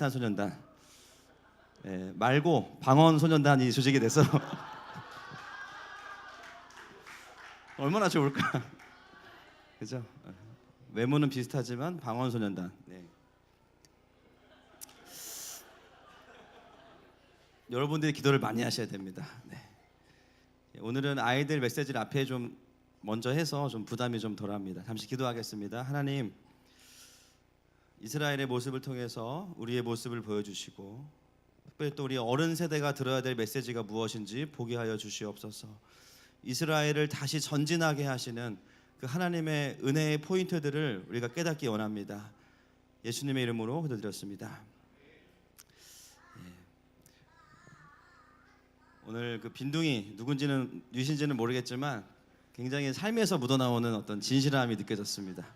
방탄소년단 말고 방언소년단이 조직이 돼서 얼마나 좋을까. 그죠? 외모는 비슷하지만 방언소년단. 여러분들이 기도를 많이 하셔야 됩니다. 오늘은 아이들 메시지를 앞에 좀 먼저 해서 좀 부담이 좀 덜합니다. 잠시 기도하겠습니다. 하나님, 이스라엘의 모습을 통해서 우리의 모습을 보여주시고 특별히 또 우리 어른 세대가 들어야 될 메시지가 무엇인지 보게 하여 주시옵소서. 이스라엘을 다시 전진하게 하시는 그 하나님의 은혜의 포인트들을 우리가 깨닫기 원합니다. 예수님의 이름으로 기도드렸습니다. 오늘 그 빈둥이 누군지는 누구신지는 모르겠지만 굉장히 삶에서 묻어나오는 어떤 진실함이 느껴졌습니다.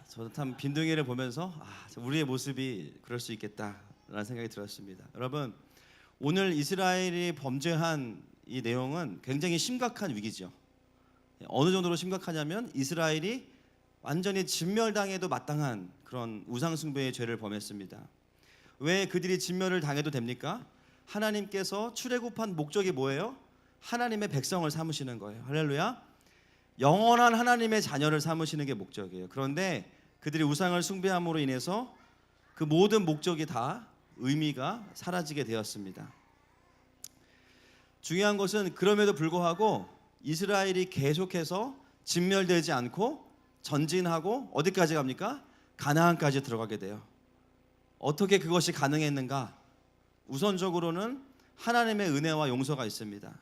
저도 참 빈둥이를 보면서 우리의 모습이 그럴 수 있겠다라는 생각이 들었습니다. 여러분, 오늘 이스라엘이 범죄한 이 내용은 굉장히 심각한 위기죠. 어느 정도로 심각하냐면 이스라엘이 완전히 진멸당해도 마땅한 그런 우상숭배의 죄를 범했습니다. 왜 그들이 진멸을 당해도 됩니까? 하나님께서 출애굽한 목적이 뭐예요? 하나님의 백성을 삼으시는 거예요. 할렐루야. 영원한 하나님의 자녀를 삼으시는 게 목적이에요. 그런데 그들이 우상을 숭배함으로 인해서 그 모든 목적이 다 의미가 사라지게 되었습니다. 중요한 것은 그럼에도 불구하고 이스라엘이 계속해서 진멸되지 않고 전진하고 어디까지 갑니까? 가나안까지 들어가게 돼요. 어떻게 그것이 가능했는가? 우선적으로는 하나님의 은혜와 용서가 있습니다.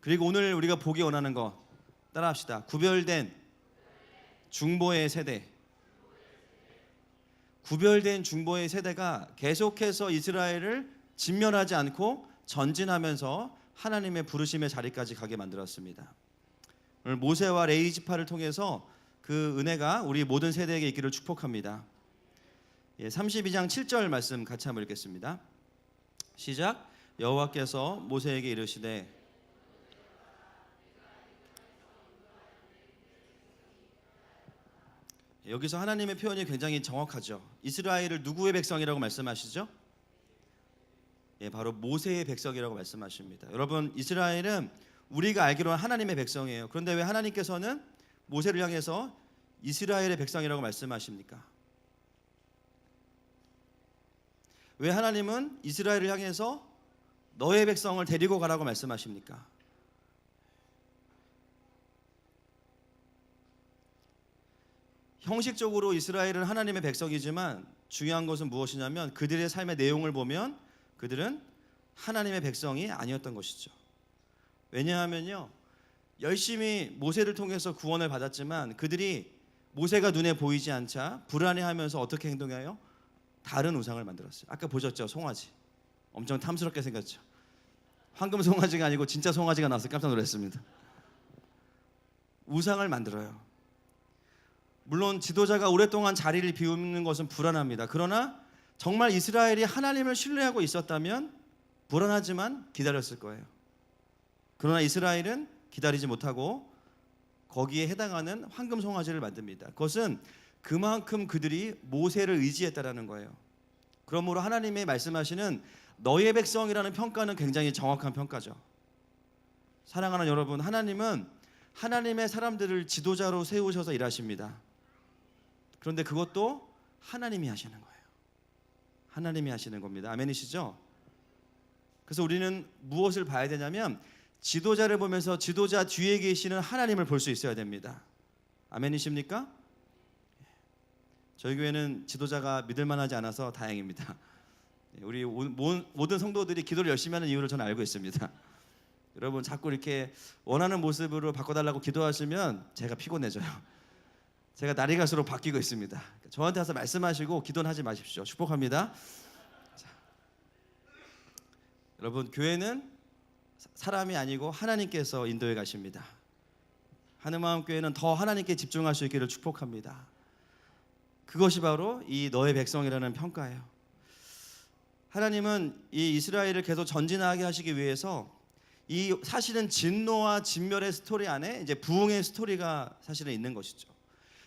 그리고 오늘 우리가 보기 원하는 거 따라합시다. 구별된 중보의 세대. 구별된 중보의 세대가 계속해서 이스라엘을 진멸하지 않고 전진하면서 하나님의 부르심의 자리까지 가게 만들었습니다. 오늘 모세와 레위 지파를 통해서 그 은혜가 우리 모든 세대에게 있기를 축복합니다. 32장 7절 말씀 같이 한번 읽겠습니다. 시작. 여호와께서 모세에게 이르시되 여기서 하나님의 표현이 굉장히 정확하죠. 이스라엘을 누구의 백성이라고 말씀하시죠? 바로 모세의 백성이라고 말씀하십니다. 여러분, 이스라엘은 우리가 알기로는 하나님의 백성이에요. 그런데 왜 하나님께서는 모세를 향해서 이스라엘의 백성이라고 말씀하십니까? 왜 하나님은 이스라엘을 향해서 너의 백성을 데리고 가라고 말씀하십니까? 형식적으로 이스라엘은 하나님의 백성이지만 중요한 것은 무엇이냐면 그들의 삶의 내용을 보면 그들은 하나님의 백성이 아니었던 것이죠. 왜냐하면요, 열심히 모세를 통해서 구원을 받았지만 그들이 모세가 눈에 보이지 않자 불안해하면서 어떻게 행동해요? 다른 우상을 만들었어요. 아까 보셨죠? 송아지. 엄청 탐스럽게 생겼죠. 황금 송아지가 아니고 진짜 송아지가 나와서 깜짝 놀랐습니다. 우상을 만들어요. 물론 지도자가 오랫동안 자리를 비우는 것은 불안합니다. 그러나 정말 이스라엘이 하나님을 신뢰하고 있었다면 불안하지만 기다렸을 거예요. 그러나 이스라엘은 기다리지 못하고 거기에 해당하는 황금 송아지를 만듭니다. 그것은 그만큼 그들이 모세를 의지했다라는 거예요. 그러므로 하나님의 말씀하시는 너의 백성이라는 평가는 굉장히 정확한 평가죠. 사랑하는 여러분, 하나님은 하나님의 사람들을 지도자로 세우셔서 일하십니다. 그런데 그것도 하나님이 하시는 거예요. 하나님이 하시는 겁니다. 아멘이시죠? 그래서 우리는 무엇을 봐야 되냐면 지도자를 보면서 지도자 뒤에 계시는 하나님을 볼 수 있어야 됩니다. 아멘이십니까? 저희 교회는 지도자가 믿을만하지 않아서 다행입니다. 우리 모든 성도들이 기도를 열심히 하는 이유를 저는 알고 있습니다. 여러분 자꾸 이렇게 원하는 모습으로 바꿔달라고 기도하시면 제가 피곤해져요. 제가 날이 갈수록 바뀌고 있습니다. 저한테 와서 말씀하시고 기도는 하지 마십시오. 축복합니다. 자, 여러분, 교회는 사람이 아니고 하나님께서 인도해 가십니다. 하늘마음교회는 더 하나님께 집중할 수 있기를 축복합니다. 그것이 바로 이 너의 백성이라는 평가예요. 하나님은 이 이스라엘을 계속 전진하게 하시기 위해서 이 사실은 진노와 진멸의 스토리 안에 이제 부흥의 스토리가 사실은 있는 것이죠.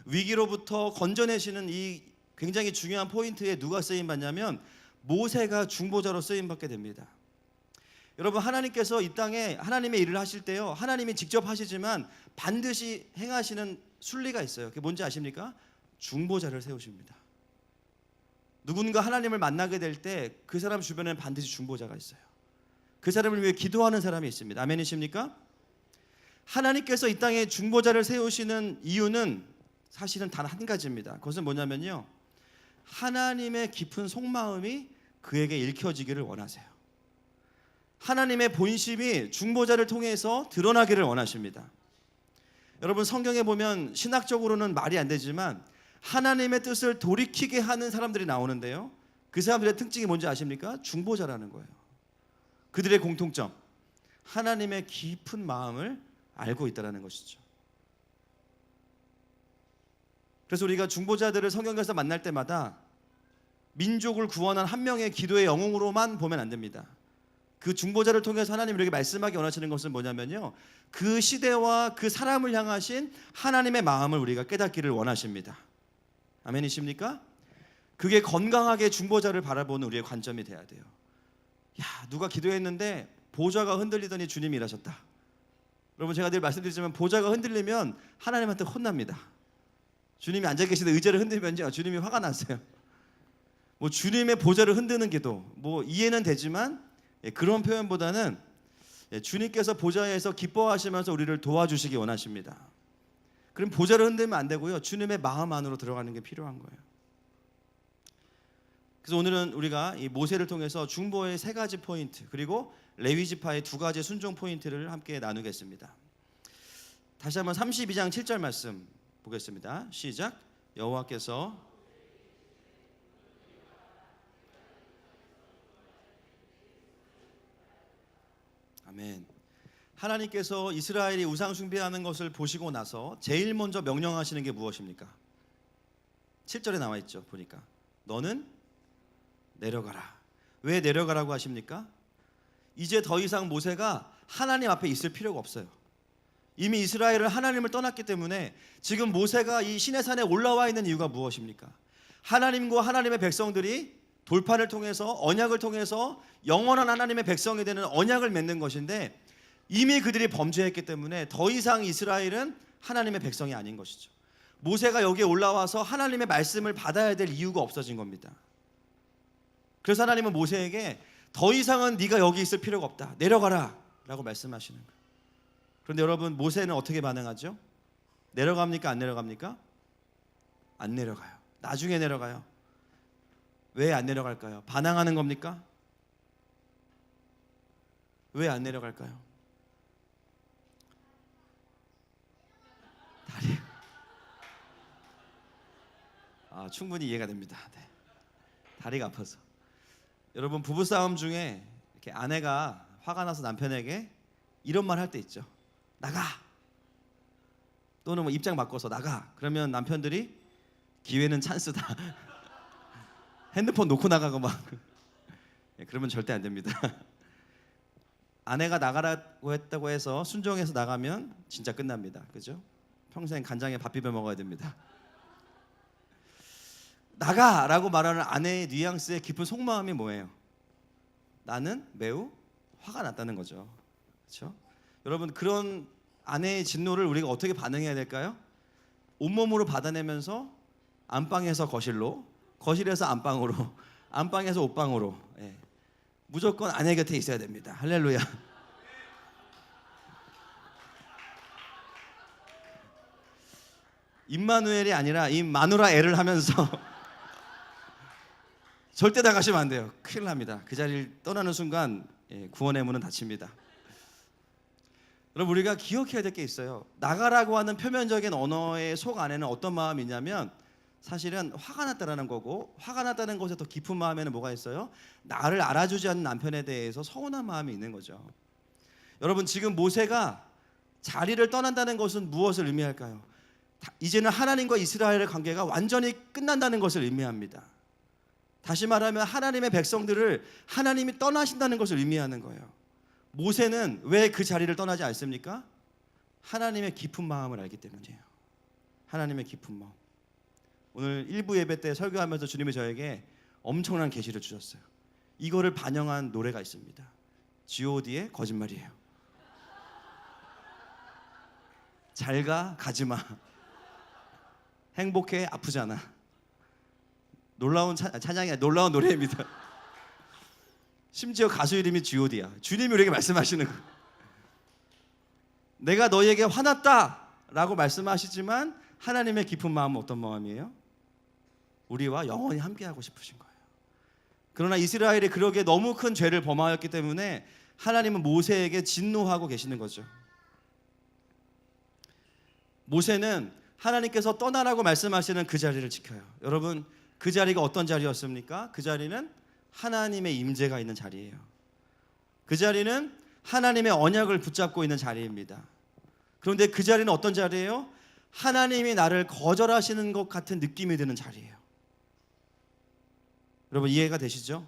위기로부터 건져내시는 이 굉장히 중요한 포인트에 누가 쓰임 받냐면 모세가 중보자로 쓰임 받게 됩니다. 여러분, 하나님께서 이 땅에 하나님의 일을 하실 때요, 하나님이 직접 하시지만 반드시 행하시는 순리가 있어요. 그게 뭔지 아십니까? 중보자를 세우십니다. 누군가 하나님을 만나게 될 때 그 사람 주변에는 반드시 중보자가 있어요. 그 사람을 위해 기도하는 사람이 있습니다. 아멘이십니까? 하나님께서 이 땅에 중보자를 세우시는 이유는 사실은 단 한 가지입니다. 그것은 뭐냐면요, 하나님의 깊은 속마음이 그에게 읽혀지기를 원하세요. 하나님의 본심이 중보자를 통해서 드러나기를 원하십니다. 여러분, 성경에 보면 신학적으로는 말이 안 되지만 하나님의 뜻을 돌이키게 하는 사람들이 나오는데요, 그 사람들의 특징이 뭔지 아십니까? 중보자라는 거예요. 그들의 공통점, 하나님의 깊은 마음을 알고 있다는 것이죠. 그래서 우리가 중보자들을 성경에서 만날 때마다 민족을 구원한 한 명의 기도의 영웅으로만 보면 안 됩니다. 그 중보자를 통해서 하나님 우리에게 말씀하기 원하시는 것은 뭐냐면요, 그 시대와 그 사람을 향하신 하나님의 마음을 우리가 깨닫기를 원하십니다. 아멘이십니까? 그게 건강하게 중보자를 바라보는 우리의 관점이 돼야 돼요. 야, 누가 기도했는데 보좌가 흔들리더니 주님이 일하셨다. 여러분, 제가 늘 말씀드리지만 보좌가 흔들리면 하나님한테 혼납니다. 주님이 앉아 계시는 의자를 흔들면요, 주님이 화가 났어요. 뭐 주님의 보좌를 흔드는 기도, 뭐 이해는 되지만 그런 표현보다는 주님께서 보좌에서 기뻐하시면서 우리를 도와주시기 원하십니다. 그럼 보좌를 흔들면 안 되고요, 주님의 마음 안으로 들어가는 게 필요한 거예요. 그래서 오늘은 우리가 이 모세를 통해서 중보의 3가지 포인트, 그리고 레위 지파의 2가지 순종 포인트를 함께 나누겠습니다. 다시 한번 32장 7절 말씀 보겠습니다. 시작. 여호와께서 아멘. 하나님께서 이스라엘이 우상 숭배하는 것을 보시고 나서 제일 먼저 명령하시는 게 무엇입니까? 7절에 나와 있죠. 보니까 너는 내려가라. 왜 내려가라고 하십니까? 이제 더 이상 모세가 하나님 앞에 있을 필요가 없어요. 이미 이스라엘은 하나님을 떠났기 때문에 지금 모세가 이 시내산에 올라와 있는 이유가 무엇입니까? 하나님과 하나님의 백성들이 돌판을 통해서, 언약을 통해서 영원한 하나님의 백성이 되는 언약을 맺는 것인데, 이미 그들이 범죄했기 때문에 더 이상 이스라엘은 하나님의 백성이 아닌 것이죠. 모세가 여기에 올라와서 하나님의 말씀을 받아야 될 이유가 없어진 겁니다. 그래서 하나님은 모세에게 더 이상은 네가 여기 있을 필요가 없다, 내려가라 라고 말씀하시는 거예요. 그런데 여러분, 모세는 어떻게 반응하죠? 내려갑니까? 안 내려갑니까? 안 내려가요. 나중에 내려가요. 왜 안 내려갈까요? 반항하는 겁니까? 왜 안 내려갈까요? 충분히 이해가 됩니다. 네. 다리가 아파서. 여러분, 부부싸움 중에 이렇게 아내가 화가 나서 남편에게 이런 말 할 때 있죠. 나가! 또는 뭐 입장 바꿔서 나가! 그러면 남편들이 기회는 찬스다. 핸드폰 놓고 나가고 막. 그러면 절대 안 됩니다. 아내가 나가라고 했다고 해서 순종해서 나가면 진짜 끝납니다. 그죠? 평생 간장에 밥 비벼 먹어야 됩니다. 나가라고 말하는 아내의 뉘앙스의 깊은 속마음이 뭐예요? 나는 매우 화가 났다는 거죠. 그렇죠? 여러분, 그런 아내의 진노를 우리가 어떻게 반응해야 될까요? 온몸으로 받아내면서 안방에서 거실로, 거실에서 안방으로, 안방에서 옷방으로, 무조건 아내 곁에 있어야 됩니다. 할렐루야. 임마누엘이 아니라 임마누라엘을 하면서 절대 나가시면 안 돼요. 큰일 납니다. 그 자리를 떠나는 순간 구원의 문은 닫힙니다. 여러분, 우리가 기억해야 될 게 있어요. 나가라고 하는 표면적인 언어의 속 안에는 어떤 마음이 있냐면 사실은 화가 났다는 거고, 화가 났다는 것에 더 깊은 마음에는 뭐가 있어요? 나를 알아주지 않는 남편에 대해서 서운한 마음이 있는 거죠. 여러분, 지금 모세가 자리를 떠난다는 것은 무엇을 의미할까요? 이제는 하나님과 이스라엘의 관계가 완전히 끝난다는 것을 의미합니다. 다시 말하면 하나님의 백성들을 하나님이 떠나신다는 것을 의미하는 거예요. 모세는 왜 그 자리를 떠나지 않습니까? 하나님의 깊은 마음을 알기 때문이에요. 하나님의 깊은 마음. 오늘 일부 예배 때 설교하면서 주님이 저에게 엄청난 계시를 주셨어요. 이거를 반영한 노래가 있습니다. G.O.D의 거짓말이에요. 잘가 가지마. 행복해 아프잖아. 놀라운 찬양이 놀라운 노래입니다. 심지어 가수 이름이 G.O.D야. 주님이 우리에게 말씀하시는 거예요. 내가 너희에게 화났다라고 말씀하시지만 하나님의 깊은 마음은 어떤 마음이에요? 우리와 영원히 함께하고 싶으신 거예요. 그러나 이스라엘이 그러기에 너무 큰 죄를 범하였기 때문에 하나님은 모세에게 진노하고 계시는 거죠. 모세는 하나님께서 떠나라고 말씀하시는 그 자리를 지켜요. 여러분, 그 자리가 어떤 자리였습니까? 그 자리는 하나님의 임재가 있는 자리예요. 그 자리는 하나님의 언약을 붙잡고 있는 자리입니다. 그런데 그 자리는 어떤 자리예요? 하나님이 나를 거절하시는 것 같은 느낌이 드는 자리예요. 여러분, 이해가 되시죠?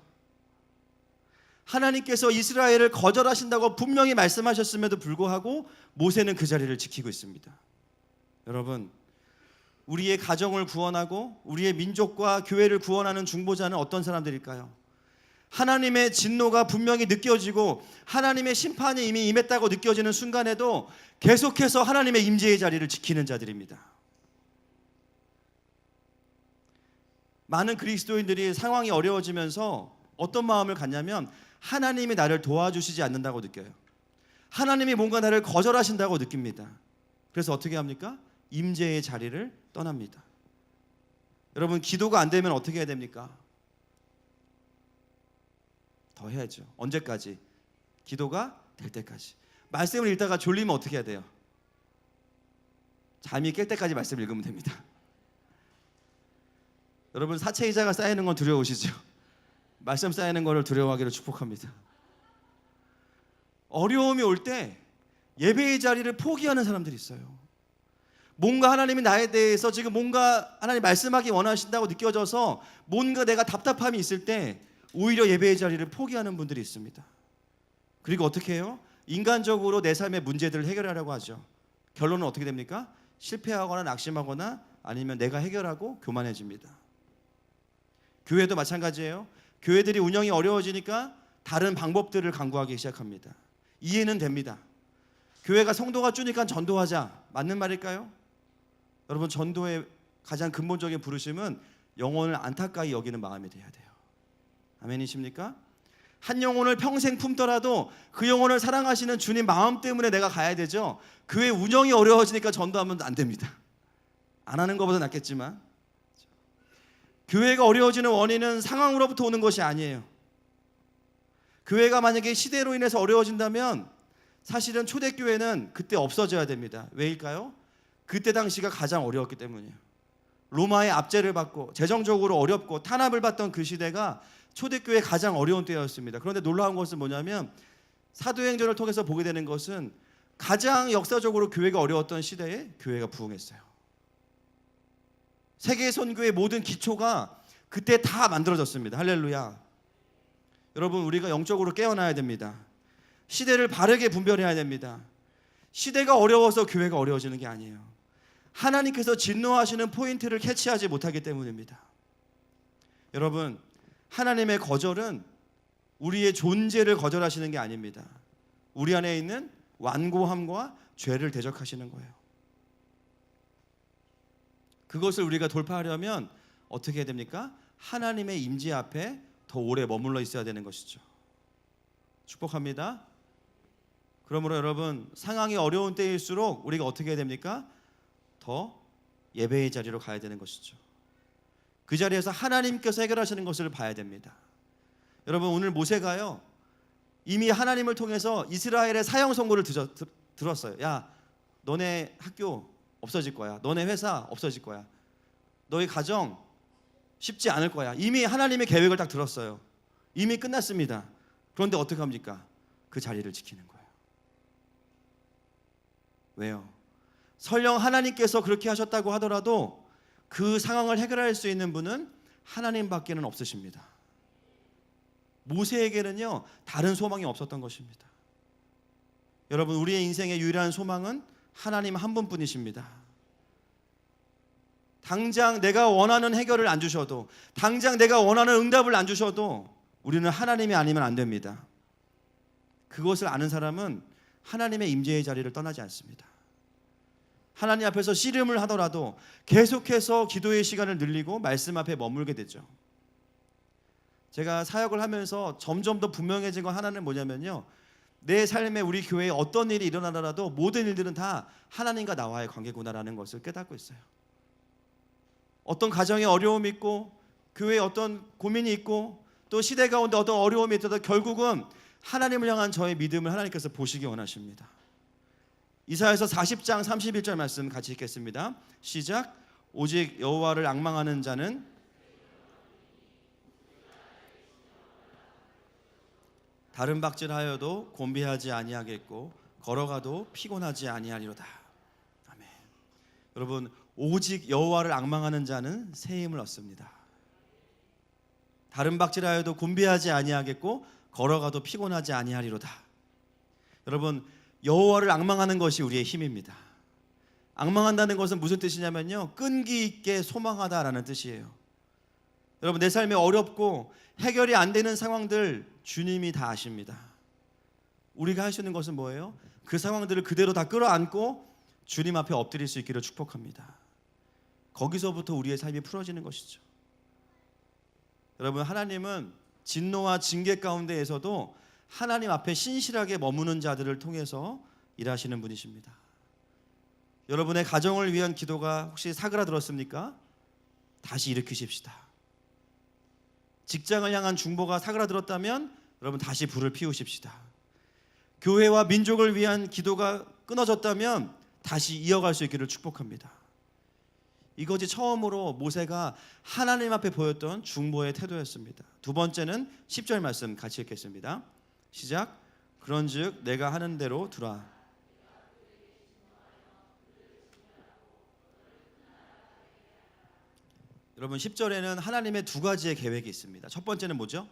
하나님께서 이스라엘을 거절하신다고 분명히 말씀하셨음에도 불구하고 모세는 그 자리를 지키고 있습니다. 여러분, 우리의 가정을 구원하고 우리의 민족과 교회를 구원하는 중보자는 어떤 사람들일까요? 하나님의 진노가 분명히 느껴지고 하나님의 심판이 이미 임했다고 느껴지는 순간에도 계속해서 하나님의 임재의 자리를 지키는 자들입니다. 많은 그리스도인들이 상황이 어려워지면서 어떤 마음을 갖냐면 하나님이 나를 도와주시지 않는다고 느껴요. 하나님이 뭔가 나를 거절하신다고 느낍니다. 그래서 어떻게 합니까? 임재의 자리를 떠납니다. 여러분, 기도가 안 되면 어떻게 해야 됩니까? 더 해야죠. 언제까지? 기도가 될 때까지. 말씀을 읽다가 졸리면 어떻게 해야 돼요? 잠이 깰 때까지 말씀을 읽으면 됩니다. 여러분, 사채이자가 쌓이는 건 두려우시죠? 말씀 쌓이는 거를 두려워하기를 축복합니다. 어려움이 올 때 예배의 자리를 포기하는 사람들이 있어요. 뭔가 하나님이 나에 대해서 지금 뭔가 하나님 말씀하기 원하신다고 느껴져서 뭔가 내가 답답함이 있을 때 오히려 예배의 자리를 포기하는 분들이 있습니다. 그리고 어떻게 해요? 인간적으로 내 삶의 문제들을 해결하려고 하죠. 결론은 어떻게 됩니까? 실패하거나 낙심하거나 아니면 내가 해결하고 교만해집니다. 교회도 마찬가지예요. 교회들이 운영이 어려워지니까 다른 방법들을 강구하기 시작합니다. 이해는 됩니다. 교회가 성도가 주니까 전도하자. 맞는 말일까요? 여러분, 전도의 가장 근본적인 부르심은 영혼을 안타까이 여기는 마음이 돼야 돼요. 아멘이십니까? 한 영혼을 평생 품더라도 그 영혼을 사랑하시는 주님 마음 때문에 내가 가야 되죠. 교회 운영이 어려워지니까 전도하면 안 됩니다. 안 하는 것보다 낫겠지만, 교회가 어려워지는 원인은 상황으로부터 오는 것이 아니에요. 교회가 만약에 시대로 인해서 어려워진다면 사실은 초대교회는 그때 없어져야 됩니다. 왜일까요? 그때 당시가 가장 어려웠기 때문이에요. 로마의 압제를 받고 재정적으로 어렵고 탄압을 받던 그 시대가 초대교회 가장 어려운 때였습니다. 그런데 놀라운 것은 뭐냐면 사도행전을 통해서 보게 되는 것은 가장 역사적으로 교회가 어려웠던 시대에 교회가 부흥했어요. 세계 선교의 모든 기초가 그때 다 만들어졌습니다. 할렐루야. 여러분, 우리가 영적으로 깨어나야 됩니다. 시대를 바르게 분별해야 됩니다. 시대가 어려워서 교회가 어려워지는 게 아니에요. 하나님께서 진노하시는 포인트를 캐치하지 못하기 때문입니다. 여러분, 하나님의 거절은 우리의 존재를 거절하시는 게 아닙니다. 우리 안에 있는 완고함과 죄를 대적하시는 거예요. 그것을 우리가 돌파하려면 어떻게 해야 됩니까? 하나님의 임재 앞에 더 오래 머물러 있어야 되는 것이죠. 축복합니다. 그러므로 여러분, 상황이 어려운 때일수록 우리가 어떻게 해야 됩니까? 더 예배의 자리로 가야 되는 것이죠. 그 자리에서 하나님께서 해결하시는 것을 봐야 됩니다. 여러분, 오늘 모세가요, 이미 하나님을 통해서 이스라엘의 사형 선고를 들었어요. 야, 너네 학교 없어질 거야. 너네 회사 없어질 거야. 너희 가정 쉽지 않을 거야. 이미 하나님의 계획을 딱 들었어요. 이미 끝났습니다. 그런데 어떻게 합니까? 그 자리를 지키는 거예요. 왜요? 설령 하나님께서 그렇게 하셨다고 하더라도 그 상황을 해결할 수 있는 분은 하나님밖에는 없으십니다. 모세에게는요, 다른 소망이 없었던 것입니다. 여러분, 우리의 인생의 유일한 소망은 하나님 한 분뿐이십니다. 당장 내가 원하는 해결을 안 주셔도, 당장 내가 원하는 응답을 안 주셔도 우리는 하나님이 아니면 안 됩니다. 그것을 아는 사람은 하나님의 임재의 자리를 떠나지 않습니다. 하나님 앞에서 씨름을 하더라도 계속해서 기도의 시간을 늘리고 말씀 앞에 머물게 되죠. 제가 사역을 하면서 점점 더 분명해진 건 하나는 뭐냐면요, 내 삶에 우리 교회에 어떤 일이 일어나더라도 모든 일들은 다 하나님과 나와의 관계구나라는 것을 깨닫고 있어요. 어떤 가정에 어려움이 있고 교회에 어떤 고민이 있고 또 시대 가운데 어떤 어려움이 있어도 결국은 하나님을 향한 저의 믿음을 하나님께서 보시기 원하십니다. 이사야서 40장 31절 말씀 같이 읽겠습니다. 시작. 오직 여호와를 앙망하는 자는 다른 박질하여도 곤비하지 아니하겠고 걸어가도 피곤하지 아니하리로다. 아멘. 여러분, 오직 여호와를 앙망하는 자는 새 힘을 얻습니다. 다른 박질하여도 곤비하지 아니하겠고 걸어가도 피곤하지 아니하리로다. 여러분, 여호와를 앙망하는 것이 우리의 힘입니다. 앙망한다는 것은 무슨 뜻이냐면요, 끈기 있게 소망하다라는 뜻이에요. 여러분, 내 삶에 어렵고 해결이 안 되는 상황들 주님이 다 아십니다. 우리가 할 수 있는 것은 뭐예요? 그 상황들을 그대로 다 끌어안고 주님 앞에 엎드릴 수 있기를 축복합니다. 거기서부터 우리의 삶이 풀어지는 것이죠. 여러분, 하나님은 진노와 징계 가운데에서도 하나님 앞에 신실하게 머무는 자들을 통해서 일하시는 분이십니다. 여러분의 가정을 위한 기도가 혹시 사그라들었습니까? 다시 일으키십시다. 직장을 향한 중보가 사그라들었다면 여러분 다시 불을 피우십시다. 교회와 민족을 위한 기도가 끊어졌다면 다시 이어갈 수 있기를 축복합니다. 이것이 처음으로 모세가 하나님 앞에 보였던 중보의 태도였습니다. 두 번째는 10절 말씀 같이 읽겠습니다. 시작. 그런즉 내가 하는 대로 두라. 여러분, 10절에는 하나님의 두 가지의 계획이 있습니다. 첫 번째는 뭐죠?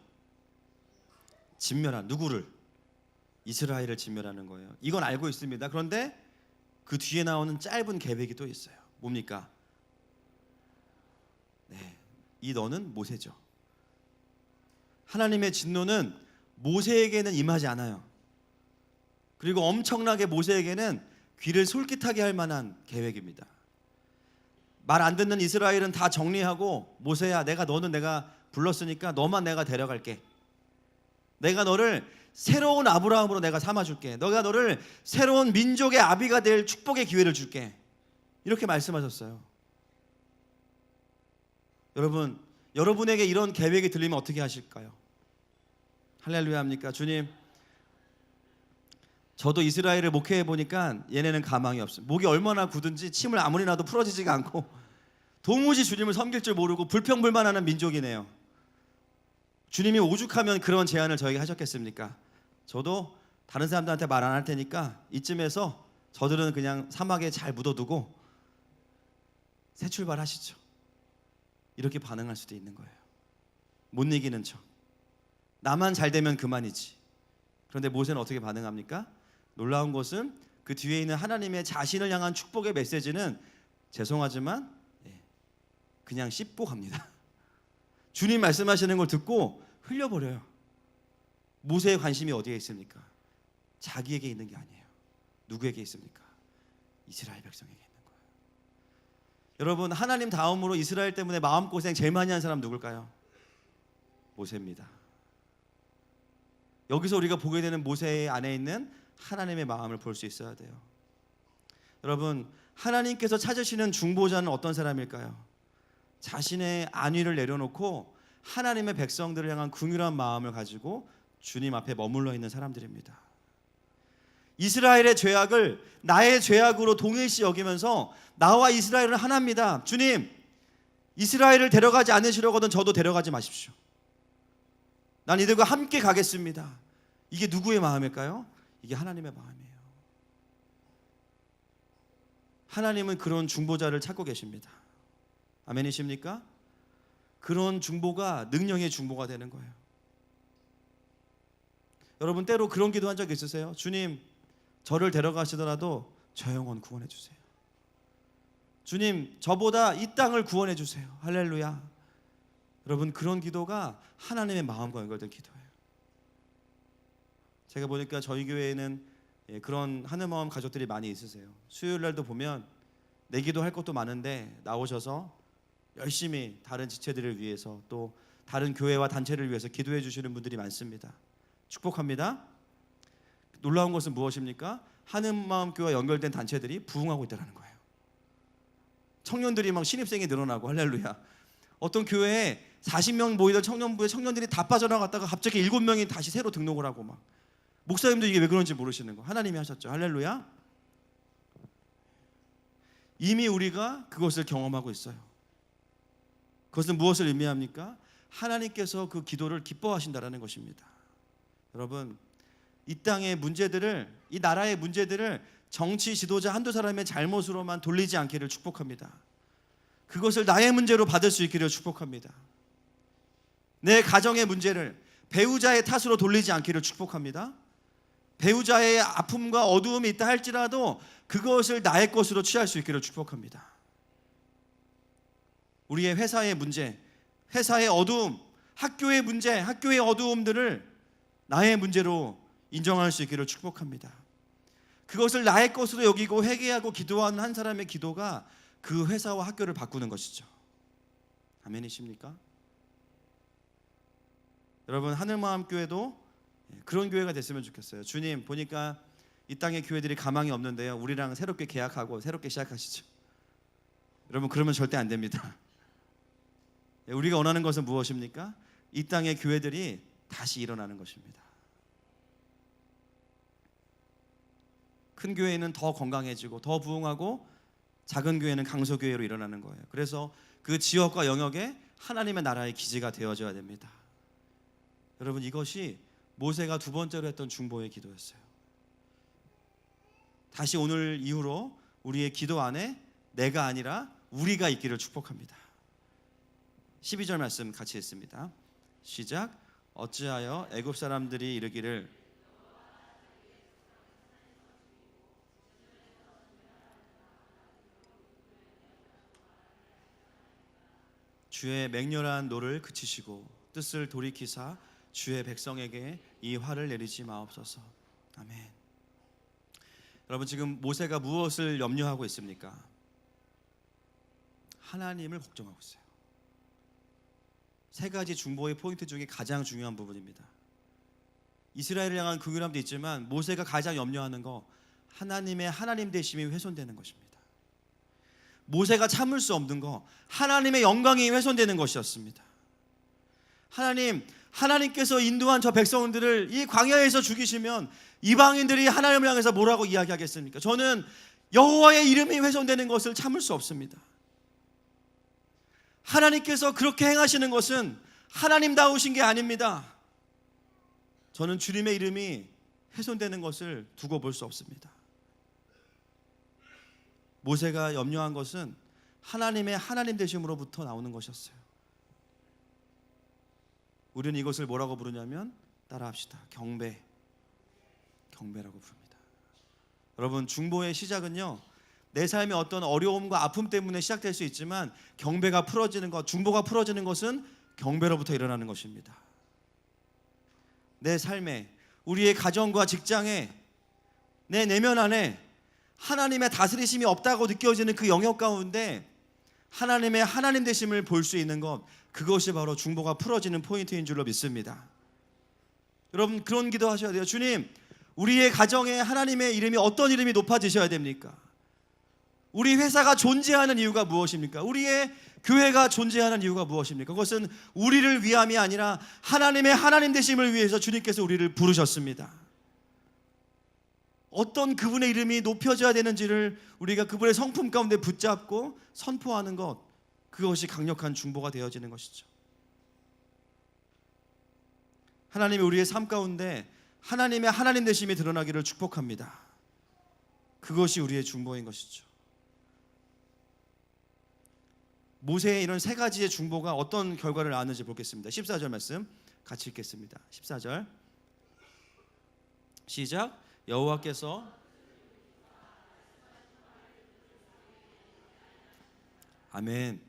진멸한, 누구를? 이스라엘을 진멸하는 거예요. 이건 알고 있습니다. 그런데 그 뒤에 나오는 짧은 계획이 또 있어요. 뭡니까? 네, 이 너는 모세죠. 하나님의 진노는 모세에게는 임하지 않아요. 그리고 엄청나게 모세에게는 귀를 솔깃하게 할 만한 계획입니다. 말 안 듣는 이스라엘은 다 정리하고, 모세야, 너는 내가 불렀으니까 너만 내가 데려갈게. 내가 너를 새로운 아브라함으로 내가 삼아줄게. 너가 너를 새로운 민족의 아비가 될 축복의 기회를 줄게. 이렇게 말씀하셨어요. 여러분, 여러분에게 이런 계획이 들리면 어떻게 하실까요? 할렐루야 합니까? 주님, 저도 이스라엘을 목회해 보니까 얘네는 가망이 없습니다. 목이 얼마나 굳은지 침을 아무리 놔도 풀어지지가 않고 도무지 주님을 섬길 줄 모르고 불평불만하는 민족이네요. 주님이 오죽하면 그런 제안을 저에게 하셨겠습니까? 저도 다른 사람들한테 말 안 할 테니까 이쯤에서 저들은 그냥 사막에 잘 묻어두고 새 출발하시죠. 이렇게 반응할 수도 있는 거예요. 못 이기는 척. 나만 잘 되면 그만이지. 그런데 모세는 어떻게 반응합니까? 놀라운 것은 그 뒤에 있는 하나님의 자신을 향한 축복의 메시지는 죄송하지만 그냥 씹고 갑니다. 주님 말씀하시는 걸 듣고 흘려버려요. 모세의 관심이 어디에 있습니까? 자기에게 있는 게 아니에요. 누구에게 있습니까? 이스라엘 백성에게 있는 거예요. 여러분, 하나님 다음으로 이스라엘 때문에 마음고생 제일 많이 한 사람 누굴까요? 모세입니다. 여기서 우리가 보게 되는 모세의 안에 있는 하나님의 마음을 볼 수 있어야 돼요. 여러분, 하나님께서 찾으시는 중보자는 어떤 사람일까요? 자신의 안위를 내려놓고 하나님의 백성들을 향한 긍휼한 마음을 가지고 주님 앞에 머물러 있는 사람들입니다. 이스라엘의 죄악을 나의 죄악으로 동일시 여기면서 나와 이스라엘은 하나입니다. 주님, 이스라엘을 데려가지 않으시려거든 저도 데려가지 마십시오. 난 이들과 함께 가겠습니다. 이게 누구의 마음일까요? 이게 하나님의 마음이에요. 하나님은 그런 중보자를 찾고 계십니다. 아멘이십니까? 그런 중보가 능력의 중보가 되는 거예요. 여러분, 때로 그런 기도한 적 있으세요? 주님, 저를 데려가시더라도 저 영혼 구원해 주세요. 주님, 저보다 이 땅을 구원해 주세요. 할렐루야. 여러분, 그런 기도가 하나님의 마음과 연결된 기도예요. 제가 보니까 저희 교회에는 그런 하늘마음 가족들이 많이 있으세요. 수요일 날도 보면 내 기도할 것도 많은데 나오셔서 열심히 다른 지체들을 위해서 또 다른 교회와 단체를 위해서 기도해 주시는 분들이 많습니다. 축복합니다. 놀라운 것은 무엇입니까? 하늘마음교회와 연결된 단체들이 부흥하고 있다는 거예요. 청년들이 막 신입생이 늘어나고, 할렐루야. 어떤 교회에 40명 모이던 청년부에 청년들이 다 빠져나갔다가 갑자기 7명이 다시 새로 등록을 하고, 막 목사님도 이게 왜 그런지 모르시는 거. 하나님이 하셨죠. 할렐루야. 이미 우리가 그것을 경험하고 있어요. 그것은 무엇을 의미합니까? 하나님께서 그 기도를 기뻐하신다라는 것입니다. 여러분, 이 땅의 문제들을, 이 나라의 문제들을 정치 지도자 한두 사람의 잘못으로만 돌리지 않기를 축복합니다. 그것을 나의 문제로 받을 수 있기를 축복합니다. 내 가정의 문제를 배우자의 탓으로 돌리지 않기를 축복합니다. 배우자의 아픔과 어두움이 있다 할지라도 그것을 나의 것으로 취할 수 있기를 축복합니다. 우리의 회사의 문제, 회사의 어두움, 학교의 문제, 학교의 어두움들을 나의 문제로 인정할 수 있기를 축복합니다. 그것을 나의 것으로 여기고 회개하고 기도하는 한 사람의 기도가 그 회사와 학교를 바꾸는 것이죠. 아멘이십니까? 여러분, 하늘마음교회도 그런 교회가 됐으면 좋겠어요. 주님, 보니까 이 땅의 교회들이 가망이 없는데요, 우리랑 새롭게 계약하고 새롭게 시작하시죠. 여러분, 그러면 절대 안 됩니다. 우리가 원하는 것은 무엇입니까? 이 땅의 교회들이 다시 일어나는 것입니다. 큰 교회는 더 건강해지고 더 부흥하고, 작은 교회는 강소교회로 일어나는 거예요. 그래서 그 지역과 영역에 하나님의 나라의 기지가 되어져야 됩니다. 여러분, 이것이 모세가 두 번째로 했던 중보의 기도였어요. 다시 오늘 이후로 우리의 기도 안에 내가 아니라 우리가 있기를 축복합니다. 12절 말씀 같이 읽습니다. 시작. 어찌하여 애굽 사람들이 이르기를 주의 맹렬한 노를 그치시고 뜻을 돌이키사 주의 백성에게 이 화를 내리지 마옵소서. 아멘. 여러분, 지금 모세가 무엇을 염려하고 있습니까? 하나님을 걱정하고 있어요. 세 가지 중보의 포인트 중에 가장 중요한 부분입니다. 이스라엘을 향한 긍휼함도 있지만 모세가 가장 염려하는 거, 하나님의 하나님 되심이 훼손되는 것입니다. 모세가 참을 수 없는 거, 하나님의 영광이 훼손되는 것이었습니다. 하나님께서 인도한 저 백성들을 이 광야에서 죽이시면 이방인들이 하나님을 향해서 뭐라고 이야기하겠습니까? 저는 여호와의 이름이 훼손되는 것을 참을 수 없습니다. 하나님께서 그렇게 행하시는 것은 하나님다우신 게 아닙니다. 저는 주님의 이름이 훼손되는 것을 두고 볼 수 없습니다. 모세가 염려한 것은 하나님의 하나님 되심으로부터 나오는 것이었어요. 우리는 이것을 뭐라고 부르냐면, 따라합시다. 경배라고 부릅니다. 여러분, 중보의 시작은요, 내 삶의 어떤 어려움과 아픔 때문에 시작될 수 있지만 경배가 풀어지는 것, 중보가 풀어지는 것은 경배로부터 일어나는 것입니다. 내 삶에, 우리의 가정과 직장에, 내 내면 안에 하나님의 다스리심이 없다고 느껴지는 그 영역 가운데 하나님의 하나님 되심을 볼 수 있는 것, 그것이 바로 중보가 풀어지는 포인트인 줄로 믿습니다. 여러분, 그런 기도 하셔야 돼요. 주님, 우리의 가정에 하나님의 이름이 어떤 이름이 높아지셔야 됩니까? 우리 회사가 존재하는 이유가 무엇입니까? 우리의 교회가 존재하는 이유가 무엇입니까? 그것은 우리를 위함이 아니라 하나님의 하나님 되심을 위해서 주님께서 우리를 부르셨습니다. 어떤 그분의 이름이 높여져야 되는지를 우리가 그분의 성품 가운데 붙잡고 선포하는 것, 그것이 강력한 중보가 되어지는 것이죠. 하나님이 우리의 삶 가운데 하나님의 하나님 되심이 드러나기를 축복합니다. 그것이 우리의 중보인 것이죠. 모세의 이런 세 가지의 중보가 어떤 결과를 낳았는지 보겠습니다. 14절 말씀 같이 읽겠습니다. 14절 시작. 여호와께서 아멘.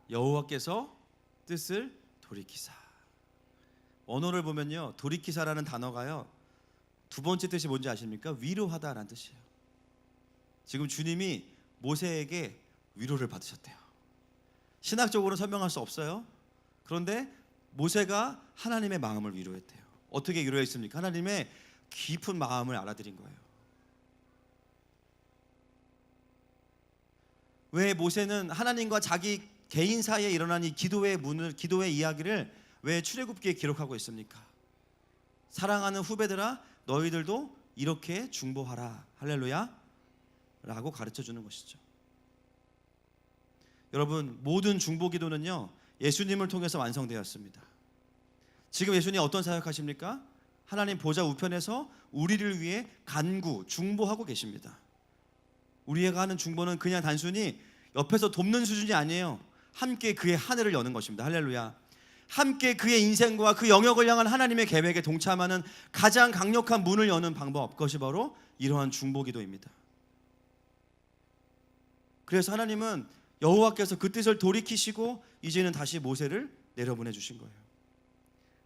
여호와께서 뜻을 돌이키사. 언어를 보면요, 돌이키사라는 단어가요, 두 번째 뜻이 뭔지 아십니까? 위로하다라는 뜻이에요. 지금 주님이 모세에게 위로를 받으셨대요. 신학적으로 설명할 수 없어요. 그런데 모세가 하나님의 마음을 위로했대요. 어떻게 위로했습니까? 하나님의 깊은 마음을 알아들인 거예요. 왜 모세는 하나님과 자기 개인 사이에 일어난 이 기도의 이야기를 왜 출애굽기에 기록하고 있습니까? 사랑하는 후배들아, 너희들도 이렇게 중보하라. 할렐루야 라고 가르쳐 주는 것이죠. 여러분, 모든 중보 기도는요, 예수님을 통해서 완성되었습니다. 지금 예수님 어떤 사역하십니까? 하나님 보좌 우편에서 우리를 위해 간구, 중보하고 계십니다. 우리가 하는 중보는 그냥 단순히 옆에서 돕는 수준이 아니에요. 함께 그의 하늘을 여는 것입니다. 할렐루야. 함께 그의 인생과 그 영역을 향한 하나님의 계획에 동참하는 가장 강력한 문을 여는 방법, 그것이 바로 이러한 중보기도입니다. 그래서 하나님은 여호와께서 그 뜻을 돌이키시고 이제는 다시 모세를 내려보내 주신 거예요.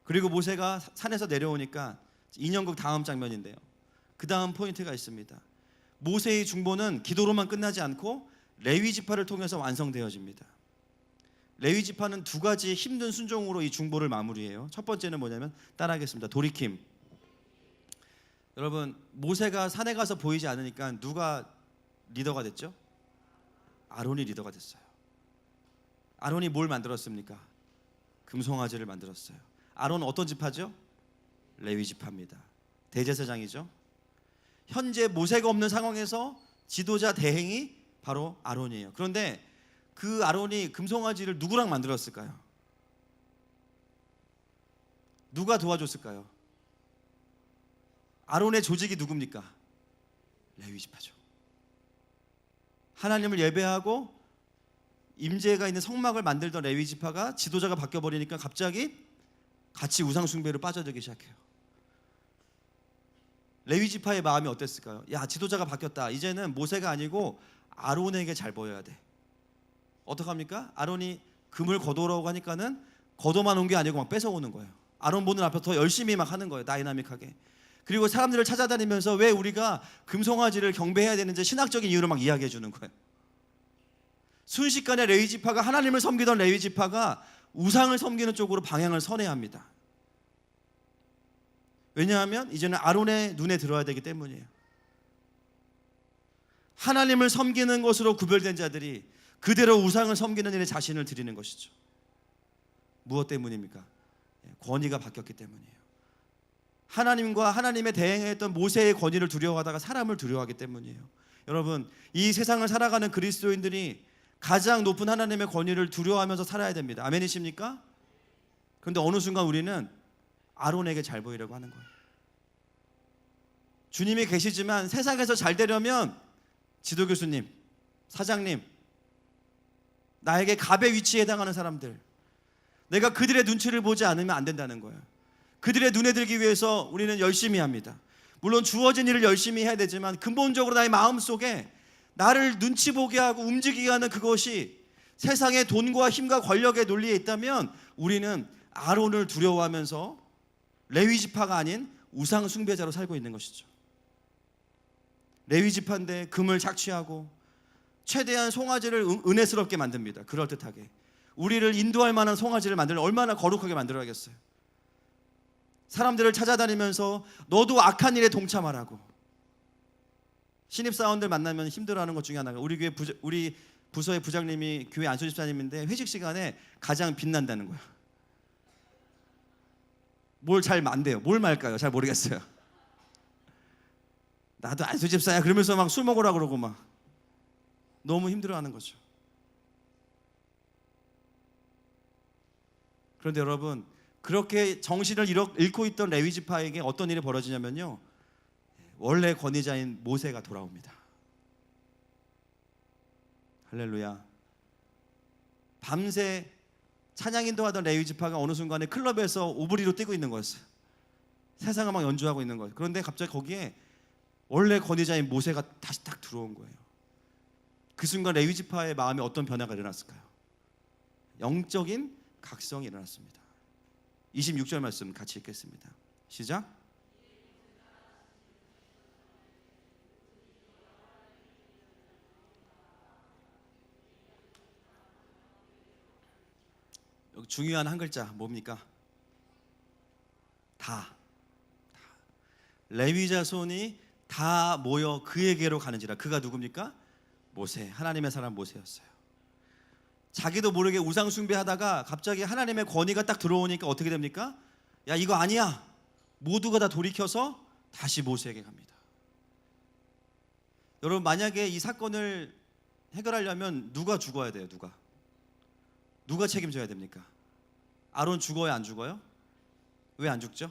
그리고 모세가 산에서 내려오니까 인형극 다음 장면인데요, 그 다음 포인트가 있습니다. 모세의 중보는 기도로만 끝나지 않고 레위 지파를 통해서 완성되어집니다. 레위 지파는 두 가지 힘든 순종으로 이 중보를 마무리해요. 첫 번째는 뭐냐면, 따라하겠습니다. 돌이킴. 여러분, 모세가 산에 가서 보이지 않으니까 누가 리더가 됐죠? 아론이 리더가 됐어요. 아론이 뭘 만들었습니까? 금송아지를 만들었어요. 아론은 어떤 지파죠? 레위 지파입니다. 대제사장이죠. 현재 모세가 없는 상황에서 지도자 대행이 바로 아론이에요. 그런데 그 아론이 금송아지를 누구랑 만들었을까요? 누가 도와줬을까요? 아론의 조직이 누굽니까? 레위 지파죠. 하나님을 예배하고 임재가 있는 성막을 만들던 레위 지파가 지도자가 바뀌어버리니까 갑자기 같이 우상 숭배로 빠져들기 시작해요. 레위 지파의 마음이 어땠을까요? 야, 지도자가 바뀌었다. 이제는 모세가 아니고 아론에게 잘 보여야 돼. 어떡합니까? 아론이 금을 거둬오라고 하니까는 거둬만 온 게 아니고 막 뺏어오는 거예요. 아론 보는 앞에 더 열심히 막 하는 거예요. 다이나믹하게. 그리고 사람들을 찾아다니면서 왜 우리가 금송아지를 경배해야 되는지 신학적인 이유를 막 이야기해 주는 거예요. 순식간에 레위 지파가, 하나님을 섬기던 레위 지파가 우상을 섬기는 쪽으로 방향을 선해야 합니다. 왜냐하면 이제는 아론의 눈에 들어야 되기 때문이에요. 하나님을 섬기는 것으로 구별된 자들이 그대로 우상을 섬기는 일에 자신을 드리는 것이죠. 무엇 때문입니까? 권위가 바뀌었기 때문이에요. 하나님과 하나님의 대행했던 모세의 권위를 두려워하다가 사람을 두려워하기 때문이에요. 여러분, 이 세상을 살아가는 그리스도인들이 가장 높은 하나님의 권위를 두려워하면서 살아야 됩니다. 아멘이십니까? 그런데 어느 순간 우리는 아론에게 잘 보이려고 하는 거예요. 주님이 계시지만 세상에서 잘 되려면 지도교수님, 사장님, 나에게 갑의 위치에 해당하는 사람들, 내가 그들의 눈치를 보지 않으면 안 된다는 거예요. 그들의 눈에 들기 위해서 우리는 열심히 합니다. 물론 주어진 일을 열심히 해야 되지만 근본적으로 나의 마음속에 나를 눈치 보게 하고 움직이게 하는 그것이 세상의 돈과 힘과 권력의 논리에 있다면 우리는 아론을 두려워하면서 레위 지파가 아닌 우상 숭배자로 살고 있는 것이죠. 레위 지파인데 금을 착취하고 최대한 송아지를 은혜스럽게 만듭니다. 그럴듯하게. 우리를 인도할 만한 송아지를 만들면 얼마나 거룩하게 만들어야겠어요. 사람들을 찾아다니면서 너도 악한 일에 동참하라고. 신입사원들 만나면 힘들어하는 것 중에 하나가, 우리 교회 우리 부서의 부장님이 교회 안수 집사님인데 회식 시간에 가장 빛난다는 거야. 뭘 잘 만대요. 뭘 말까요? 잘 모르겠어요. 나도 안수 집사야 그러면서 막 술 먹으라 그러고 막 너무 힘들어하는 거죠. 그런데 여러분, 그렇게 정신을 잃고 있던 레위 지파에게 어떤 일이 벌어지냐면요, 원래 권위자인 모세가 돌아옵니다. 할렐루야. 밤새 찬양 인도하던 레위 지파가 어느 순간에 클럽에서 오브리로 뛰고 있는 거였어요. 세상 음악 연주하고 있는 거예요. 그런데 갑자기 거기에 원래 권위자인 모세가 다시 딱 들어온 거예요. 그 순간 레위 지파의 마음에 어떤 변화가 일어났을까요? 영적인 각성이 일어났습니다. 26절 말씀 같이 읽겠습니다. 시작. 여기 중요한 한 글자 뭡니까? 다. 레위 자손이 다 모여 그에게로 가는지라. 그가 누굽니까? 모세, 하나님의 사람 모세였어요. 자기도 모르게 우상 숭배하다가 갑자기 하나님의 권위가 딱 들어오니까 어떻게 됩니까? 야, 이거 아니야. 모두가 다 돌이켜서 다시 모세에게 갑니다. 여러분, 만약에 이 사건을 해결하려면 누가 죽어야 돼요? 누가 책임져야 됩니까? 아론 죽어요, 안 죽어요? 왜 안 죽죠?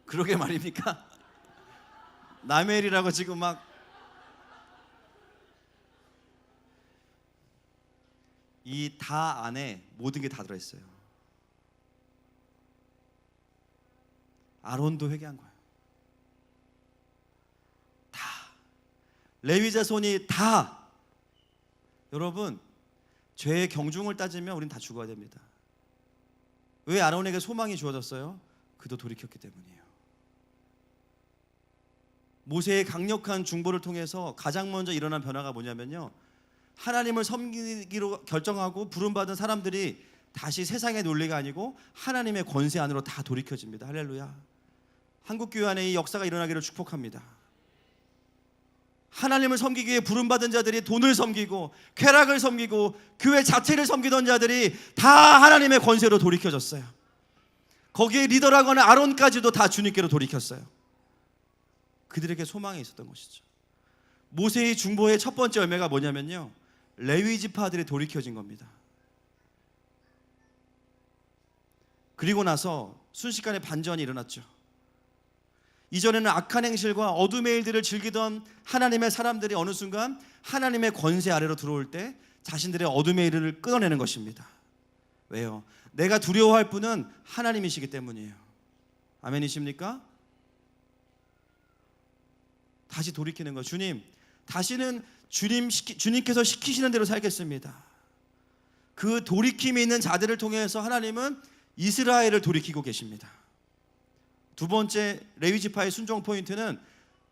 그러게 말입니까? 남의 일이라고 지금 막. 이 다 안에 모든 게 다 들어있어요. 아론도 회개한 거예요. 다. 레위 자손이 다. 여러분, 죄의 경중을 따지면 우린 다 죽어야 됩니다. 왜 아론에게 소망이 주어졌어요? 그도 돌이켰기 때문이에요. 모세의 강력한 중보를 통해서 가장 먼저 일어난 변화가 뭐냐면요, 하나님을 섬기기로 결정하고 부름받은 사람들이 다시 세상의 논리가 아니고 하나님의 권세 안으로 다 돌이켜집니다. 할렐루야. 한국교회 안에 이 역사가 일어나기를 축복합니다. 하나님을 섬기기 위해 부름받은 자들이 돈을 섬기고 쾌락을 섬기고 교회 자체를 섬기던 자들이 다 하나님의 권세로 돌이켜졌어요. 거기에 리더라고 하는 아론까지도 다 주님께로 돌이켰어요. 그들에게 소망이 있었던 것이죠. 모세의 중보의 첫 번째 열매가 뭐냐면요, 레위 지파들이 돌이켜진 겁니다. 그리고 나서 순식간에 반전이 일어났죠. 이전에는 악한 행실과 어둠의 일들을 즐기던 하나님의 사람들이 어느 순간 하나님의 권세 아래로 들어올 때 자신들의 어둠의 일을 끊어내는 것입니다. 왜요? 내가 두려워할 분은 하나님이시기 때문이에요. 아멘이십니까? 다시 돌이키는 거. 주님, 다시는 주님께서 시키시는 대로 살겠습니다. 그 돌이킴이 있는 자들을 통해서 하나님은 이스라엘을 돌이키고 계십니다. 두 번째 레위 지파의 순종 포인트는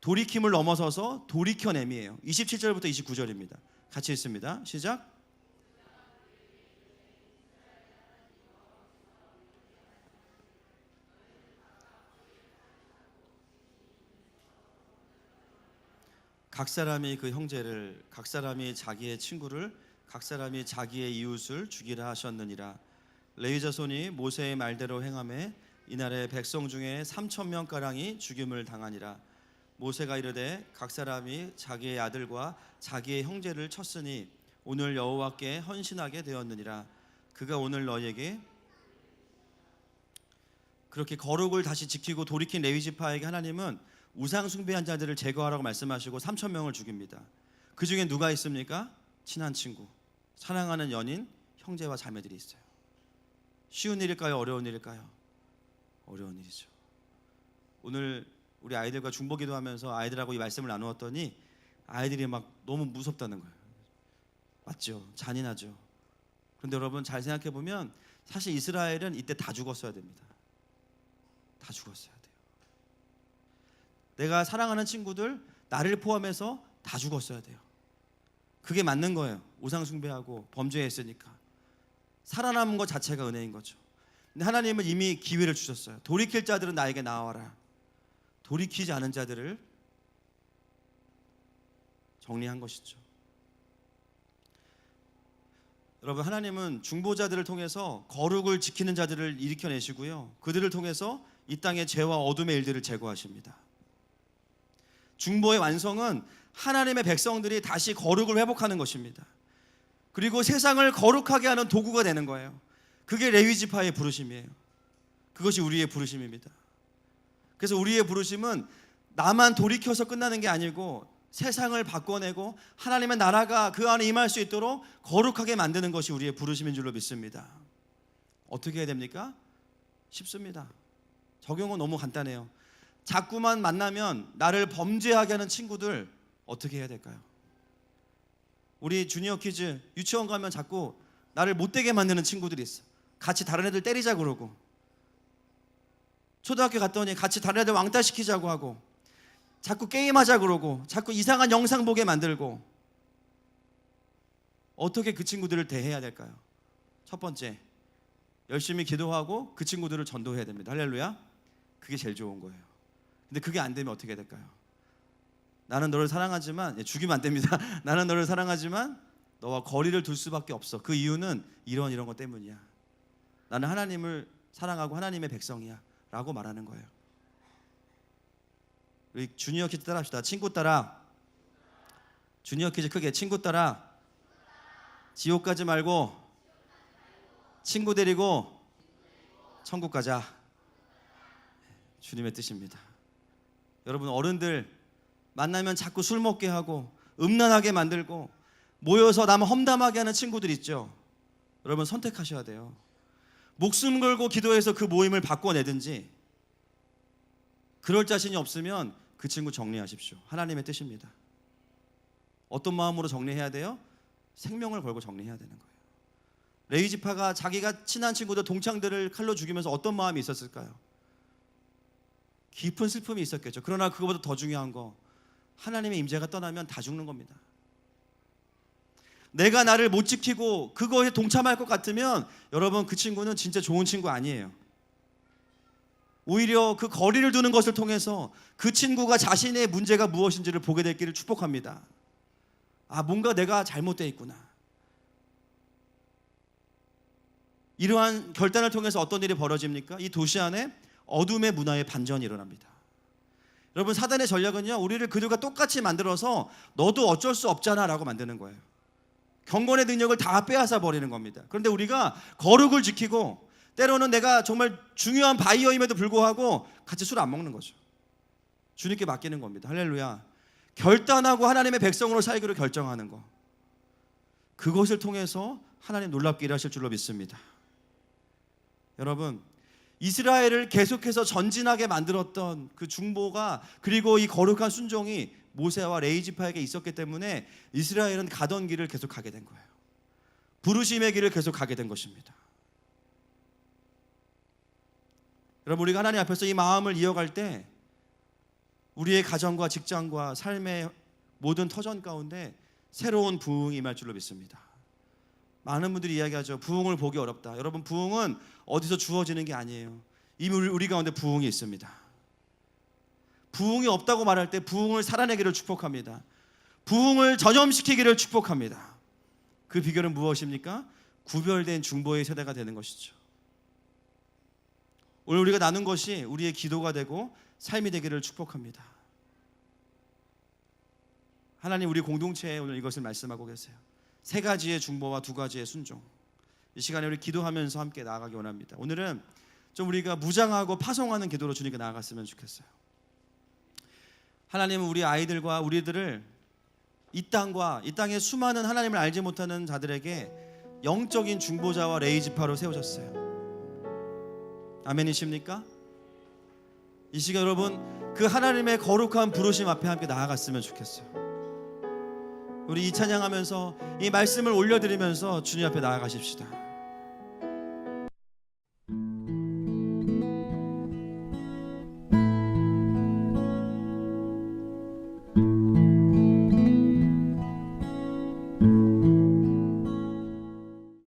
돌이킴을 넘어서서 돌이켜냄이에요. 27절부터 29절입니다. 같이 읽습니다. 시작. 각 사람이 그 형제를, 각 사람이 자기의 친구를, 각 사람이 자기의 이웃을 죽이라 하셨느니라. 레위 자손이 모세의 말대로 행하매 이날에 백성 중에 3,000명 가량이 죽임을 당하니라. 모세가 이르되 각 사람이 자기의 아들과 자기의 형제를 쳤으니 오늘 여호와께 헌신하게 되었느니라. 그가 오늘 너희에게. 그렇게 거룩을 다시 지키고 돌이킨 레위 지파에게 하나님은 우상 숭배한 자들을 제거하라고 말씀하시고 3,000명을 죽입니다. 그 중에 누가 있습니까? 친한 친구, 사랑하는 연인, 형제와 자매들이 있어요. 쉬운 일일까요? 어려운 일일까요? 어려운 일이죠. 오늘 우리 아이들과 중보기도 하면서 아이들하고 이 말씀을 나누었더니 아이들이 막 너무 무섭다는 거예요. 맞죠? 잔인하죠. 그런데 여러분 잘 생각해 보면 사실 이스라엘은 이때 다 죽었어야 됩니다. 다 죽었어야 돼요. 내가 사랑하는 친구들, 나를 포함해서 다 죽었어야 돼요. 그게 맞는 거예요. 우상 숭배하고 범죄했으니까. 살아남은 것 자체가 은혜인 거죠. 근데 하나님은 이미 기회를 주셨어요. 돌이킬 자들은 나에게 나와라. 돌이키지 않은 자들을 정리한 것이죠. 여러분, 하나님은 중보자들을 통해서 거룩을 지키는 자들을 일으켜내시고요, 그들을 통해서 이 땅의 죄와 어둠의 일들을 제거하십니다. 중보의 완성은 하나님의 백성들이 다시 거룩을 회복하는 것입니다. 그리고 세상을 거룩하게 하는 도구가 되는 거예요. 그게 레위 지파의 부르심이에요. 그것이 우리의 부르심입니다. 그래서 우리의 부르심은 나만 돌이켜서 끝나는 게 아니고 세상을 바꿔내고 하나님의 나라가 그 안에 임할 수 있도록 거룩하게 만드는 것이 우리의 부르심인 줄로 믿습니다. 어떻게 해야 됩니까? 쉽습니다. 적용은 너무 간단해요. 자꾸만 만나면 나를 범죄하게 하는 친구들 어떻게 해야 될까요? 우리 주니어 키즈 유치원 가면 자꾸 나를 못되게 만드는 친구들이 있어. 같이 다른 애들 때리자 그러고, 초등학교 갔더니 같이 다른 애들 왕따 시키자고 하고, 자꾸 게임하자 그러고, 자꾸 이상한 영상 보게 만들고. 어떻게 그 친구들을 대해야 될까요? 첫 번째, 열심히 기도하고 그 친구들을 전도해야 됩니다. 할렐루야. 그게 제일 좋은 거예요. 근데 그게 안 되면 어떻게 해야 될까요? 나는 너를 사랑하지만, 죽이면 안 됩니다. 나는 너를 사랑하지만 너와 거리를 둘 수밖에 없어. 그 이유는 이런 것 때문이야. 나는 하나님을 사랑하고 하나님의 백성이야 라고 말하는 거예요. 우리 주니어 키즈 따라 합시다. 친구 따라. 주니어 키즈 크게. 친구 따라. 지옥 가지 말고 친구 데리고 천국 가자. 주님의 뜻입니다. 여러분, 어른들 만나면 자꾸 술 먹게 하고 음란하게 만들고 모여서 남 험담하게 하는 친구들 있죠. 여러분, 선택하셔야 돼요. 목숨 걸고 기도해서 그 모임을 바꿔내든지, 그럴 자신이 없으면 그 친구 정리하십시오. 하나님의 뜻입니다. 어떤 마음으로 정리해야 돼요? 생명을 걸고 정리해야 되는 거예요. 레위지파가 자기가 친한 친구들, 동창들을 칼로 죽이면서 어떤 마음이 있었을까요? 깊은 슬픔이 있었겠죠. 그러나 그것보다 더 중요한 거, 하나님의 임재가 떠나면 다 죽는 겁니다. 내가 나를 못 지키고 그거에 동참할 것 같으면 여러분, 그 친구는 진짜 좋은 친구 아니에요. 오히려 그 거리를 두는 것을 통해서 그 친구가 자신의 문제가 무엇인지를 보게 될 길을 축복합니다. 아, 뭔가 내가 잘못되어 있구나. 이러한 결단을 통해서 어떤 일이 벌어집니까? 이 도시 안에 어둠의 문화의 반전이 일어납니다. 여러분, 사단의 전략은요, 우리를 그들과 똑같이 만들어서 너도 어쩔 수 없잖아 라고 만드는 거예요. 경건의 능력을 다 빼앗아 버리는 겁니다. 그런데 우리가 거룩을 지키고, 때로는 내가 정말 중요한 바이어임에도 불구하고 같이 술 안 먹는 거죠. 주님께 맡기는 겁니다. 할렐루야. 결단하고 하나님의 백성으로 살기로 결정하는 거, 그것을 통해서 하나님 놀랍게 일하실 줄로 믿습니다. 여러분, 이스라엘을 계속해서 전진하게 만들었던 그 중보가, 그리고 이 거룩한 순종이 모세와 레위지파에게 있었기 때문에 이스라엘은 가던 길을 계속 가게 된 거예요. 부르심의 길을 계속 가게 된 것입니다. 여러분, 우리가 하나님 앞에서 이 마음을 이어갈 때 우리의 가정과 직장과 삶의 모든 터전 가운데 새로운 부흥이 임할 줄로 믿습니다. 많은 분들이 이야기하죠. 부흥을 보기 어렵다. 여러분, 부흥은 어디서 주어지는 게 아니에요. 이미 우리 가운데 부흥이 있습니다. 부흥이 없다고 말할 때 부흥을 살아내기를 축복합니다. 부흥을 전염시키기를 축복합니다. 그 비결은 무엇입니까? 구별된 중보의 세대가 되는 것이죠. 오늘 우리가 나눈 것이 우리의 기도가 되고 삶이 되기를 축복합니다. 하나님, 우리 공동체에 오늘 이것을 말씀하고 계세요. 3가지의 중보와 2가지의 순종. 이 시간에 우리 기도하면서 함께 나아가기 원합니다. 오늘은 좀 우리가 무장하고 파송하는 기도로 주님께 나아갔으면 좋겠어요. 하나님은 우리 아이들과 우리들을 이 땅과 이 땅의 수많은 하나님을 알지 못하는 자들에게 영적인 중보자와 레위지파로 세우셨어요. 아멘이십니까? 이 시간 여러분, 그 하나님의 거룩한 부르심 앞에 함께 나아갔으면 좋겠어요. 우리 이 찬양하면서 이 말씀을 올려드리면서 주님 앞에 나아가십시다.